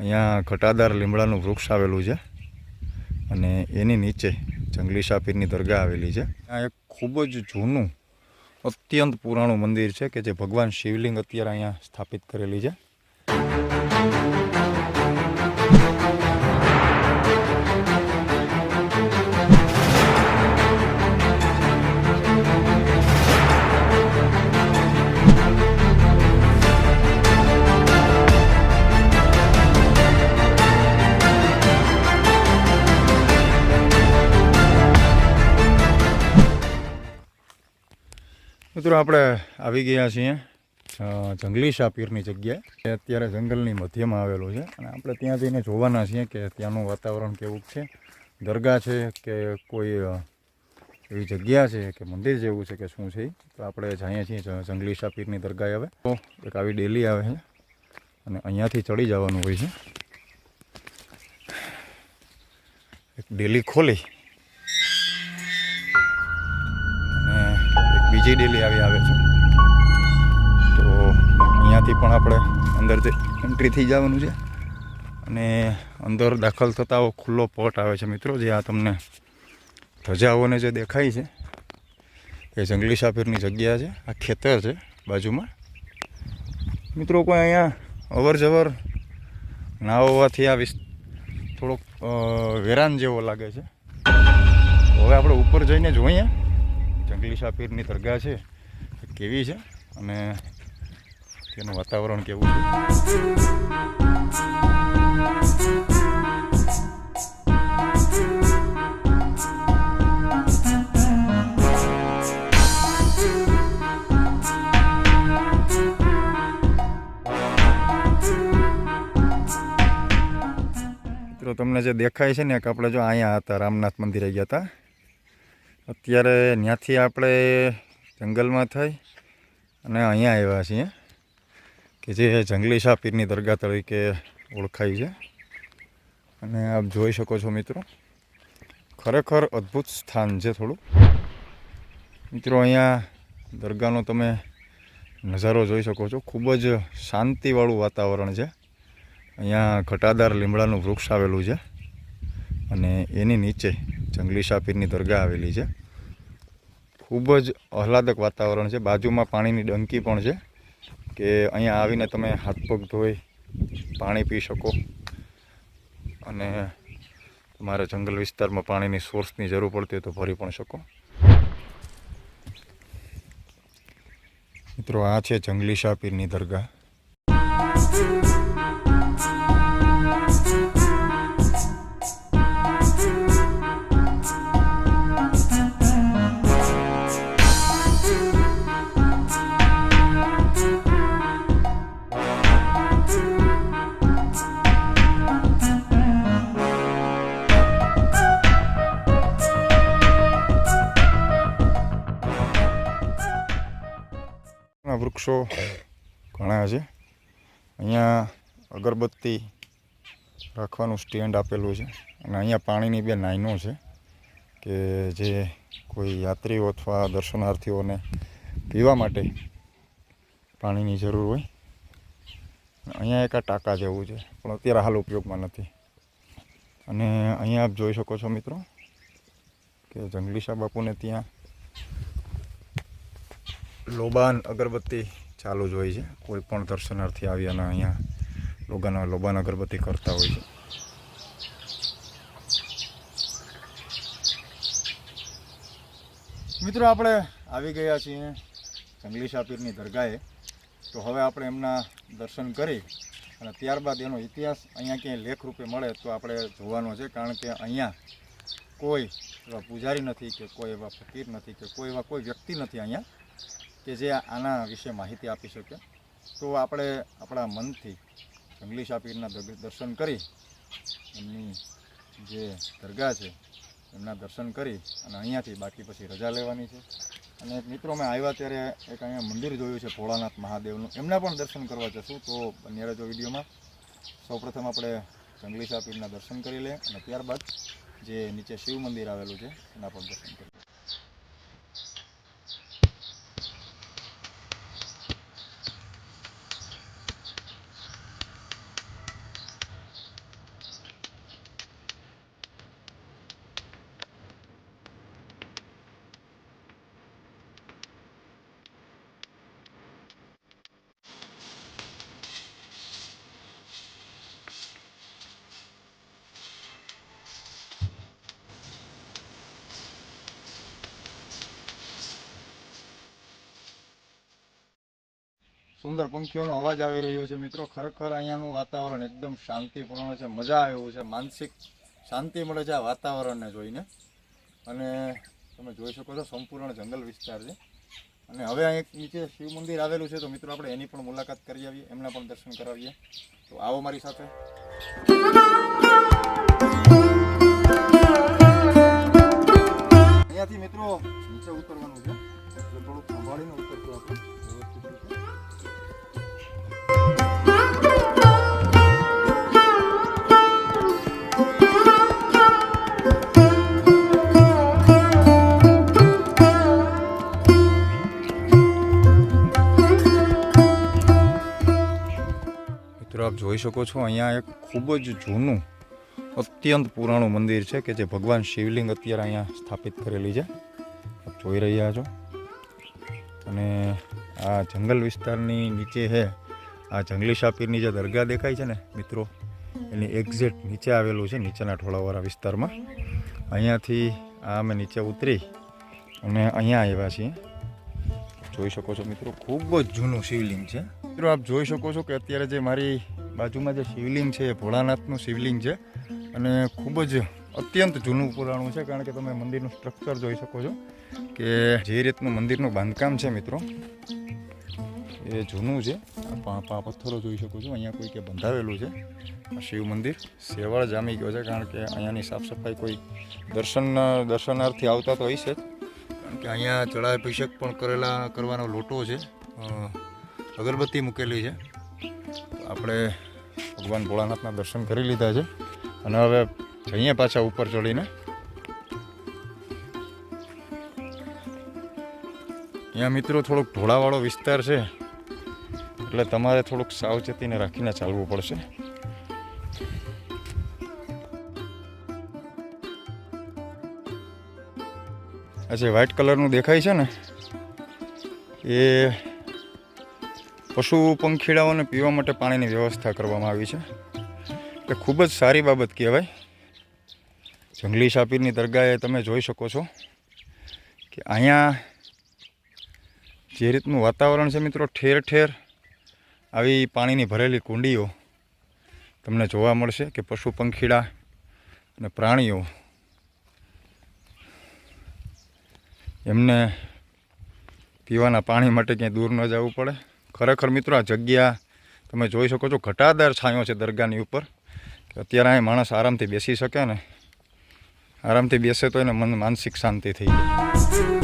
અહીંયા ઘટાદાર લીમડાનું વૃક્ષ આવેલું છે અને એની નીચે જંગલી શાપીરની દરગાહ આવેલી છે. આ એક ખૂબ જ જૂનું અત્યંત પુરાણું મંદિર છે કે જે ભગવાન શિવલિંગ અત્યારે અહીંયા સ્થાપિત કરેલી છે. મિત્રો આપણે આવી ગયા છીએ જંગલી શાપીરની જગ્યાએ. અત્યારે જંગલની મધ્યમાં આવેલું છે અને આપણે ત્યાં જઈને જોવાના છીએ કે ત્યાંનું વાતાવરણ કેવું છે, દરગાહ છે કે કોઈ એવી જગ્યા છે કે મંદિર જેવું છે કે શું છે. તો આપણે જઈએ છીએ જંગલી શાપીરની દરગાહ. હવે તો એક આવી ડેલી આવે છે અને અહીંયાથી ચડી જવાનું હોય છે. એક ડેલી ખોલી બીજી ડેલી આવી આવે છે. તો અહીંયાથી પણ આપણે અંદર એન્ટ્રી થઈ જવાનું છે અને અંદર દાખલ થતા ખુલ્લો પટ આવે છે મિત્રો. જે આ તમને ધજાઓને જે દેખાય છે એ જંગલી શાપીરની જગ્યા છે. આ ખેતર છે બાજુમાં. મિત્રો કોઈ અહીંયા અવર જવર ના હોવાથી આ થોડોક વેરાન જેવો લાગે છે. હવે આપણે ઉપર જઈને જોઈએ જંગલી શાપીરની દરગાહ છે કેવી છે અને તેનું વાતાવરણ કેવું છે. મિત્રો તમને જે દેખાય છે ને એક આપણે જો અહીંયા હતા રામનાથ મંદિરે ગયા હતા. અત્યારે ત્યાંથી આપણે જંગલમાં થઈ અને અહીંયા આવ્યા છીએ કે જે જંગલી શાપીરની દરગાહ તરીકે ઓળખાય છે. અને આપ જોઈ શકો છો મિત્રો, ખરેખર અદ્ભુત સ્થાન છે થોડું. મિત્રો અહીંયા દરગાહનો તમે નજારો જોઈ શકો છો. ખૂબ જ શાંતિવાળું વાતાવરણ છે. અહીંયા ઘટાદાર લીમડાનું વૃક્ષ આવેલું છે અને એની નીચે જંગલી શાપીરની દરગાહ આવેલી છે. ખૂબ જ આહલાદક વાતાવરણ છે. બાજુમાં પાણીની ડંકી પણ છે કે અહીંયા આવીને તમે હાથ પગ ધોઈ પાણી પી શકો અને તમારે જંગલ વિસ્તારમાં પાણીની સોર્સની જરૂર પડતી હોય તો ભરી પણ શકો. મિત્રો આ છે જંગલી શાપીરની દરગાહ. વૃક્ષો ઘણા છે. અહીંયા અગરબત્તી રાખવાનું સ્ટેન્ડ આપેલું છે અને અહીંયા પાણીની બે લાઈનો છે કે જે કોઈ યાત્રીઓ અથવા દર્શનાર્થીઓને પીવા માટે પાણીની જરૂર હોય. અહીંયા એક આ ટાંકા જેવું છે પણ અત્યારે હાલ ઉપયોગમાં નથી. અને અહીંયા આપ જોઈ શકો છો મિત્રો કે જંગલી શાહ બાપુને ત્યાં લોબાન અગરબત્તી ચાલુ જ હોય છે. કોઈ પણ દર્શનાર્થી આવ્યાના અહીંયા લોબાન અગરબત્તી કરતા હોય છે. મિત્રો આપણે આવી ગયા છીએ જંગલી શાપીરની દરગાહે. તો હવે આપણે એમના દર્શન કરી અને ત્યારબાદ એનો ઇતિહાસ અહીંયા ક્યાંય લેખ રૂપે મળે તો આપણે જોવાનો છે. કારણ કે અહીંયા કોઈ એવા પૂજારી નથી કે કોઈ એવા ફકીર નથી કે કોઈ એવા કોઈ વ્યક્તિ નથી અહીંયા કે જે આના વિશે માહિતી આપી શકે. તો આપણે આપણા મનથી જંગલી શાપીરના દર્શન કરી એમની જે દરગાહ છે એમના દર્શન કરી અને અહીંયાથી બાકી પછી રજા લેવાની છે. અને મિત્રો મેં આવ્યા ત્યારે એક અહીંયા મંદિર જોયું છે ભોળાનાથ મહાદેવનું, એમના પણ દર્શન કરવા જશું. તો બન્યા રહેજો વિડીયોમાં. સૌપ્રથમ આપણે જંગલી શાપીરના દર્શન કરી લે અને ત્યારબાદ જે નીચે શિવ મંદિર આવેલું છે એના પણ દર્શન કરીએ. સુંદર પંખીઓનો અવાજ આવી રહ્યો છે મિત્રો. ખરેખર અહીંયાનું વાતાવરણ એકદમ શાંતિપૂર્ણ છે, મજા આવે એવું છે, માનસિક શાંતિ મળે છે આ વાતાવરણને જોઈને. અને તમે જોઈ શકો છો સંપૂર્ણ જંગલ વિસ્તાર છે. અને હવે અહીં નીચે શિવ મંદિર આવેલું છે, તો મિત્રો આપણે એની પણ મુલાકાત કરી આવીએ, એમના પણ દર્શન કરાવીએ. તો આવો મારી સાથે. અહીંયાથી મિત્રો નીચે ઉતરવાનું છે, એટલે થોડુંક સંભાળીને ઉતરશું આપણે. આપ જોઈ શકો છો અહીંયા એક ખૂબ જ જૂનું અત્યંત પુરાણું મંદિર છે કે જે ભગવાન શિવલિંગ અત્યારે અહીંયા સ્થાપિત કરેલી છે, આપ જોઈ રહ્યા છો. અને આ જંગલ વિસ્તારની નીચે છે આ જંગલી સાપીરની જે દરગાહ દેખાય છે ને મિત્રો, એની એક્ઝેક્ટ નીચે આવેલું છે, નીચેના ઢોળાવાળા વિસ્તારમાં. અહીંયાથી આ અમે નીચે ઉતરી અને અહીંયા આવ્યા છીએ. જોઈ શકો છો મિત્રો, ખૂબ જ જૂનું શિવલિંગ છે. મિત્રો આપ જોઈ શકો છો કે અત્યારે જે મારી બાજુમાં જે શિવલિંગ છે એ ભોળાનાથનું શિવલિંગ છે અને ખૂબ જ અત્યંત જૂનું પુરાણું છે. કારણ કે તમે મંદિરનું સ્ટ્રક્ચર જોઈ શકો છો કે જે રીતનું મંદિરનું બાંધકામ છે મિત્રો એ જૂનું છે. આ પથ્થરો જોઈ શકો છો, અહીંયા કોઈ કે બંધાવેલું છે. આ શિવ મંદિર સેવાળ જામી ગયો છે, કારણ કે અહીંયાની સાફ સફાઈ કોઈ દર્શનાર્થી આવતા તો હશે જ. કારણ કે અહીંયા જળાભિષેક પણ કરવાનો લોટો છે, અગરબત્તી મૂકેલી છે. આપણે ભગવાન ભોળાનાથના દર્શન કરી લીધા છે અને હવે જઈએ પાછા ઉપર ચડીને. અહીંયા મિત્રો થોડોક ઢોળાવાળો વિસ્તાર છે, એટલે તમારે થોડુંક સાવચેતીને રાખીને ચાલવું પડશે. આ જે વ્હાઇટ કલરનું દેખાય છે ને એ પશુ પંખીડાઓને પીવા માટે પાણીની વ્યવસ્થા કરવામાં આવી છે. એ ખૂબ જ સારી બાબત કહેવાય. જંગલી સાપીરની દરગાહે તમે જોઈ શકો છો કે અહીંયા જે રીતનું વાતાવરણ છે મિત્રો, ઠેર ઠેર આવી પાણીની ભરેલી કુંડીઓ તમને જોવા મળશે કે પશુ પંખીડા અને પ્રાણીઓ એમને પીવાના પાણી માટે ક્યાંય દૂર ન જવું પડે. ખરેખર મિત્રો આ જગ્યા તમે જોઈ શકો છો, ઘટાદાર છાંયો છે દરગાહની ઉપર, કે અત્યારે અહીં માણસ આરામથી બેસી શકે ને, આરામથી બેસે તો એને મન માનસિક શાંતિ થઈ જાય.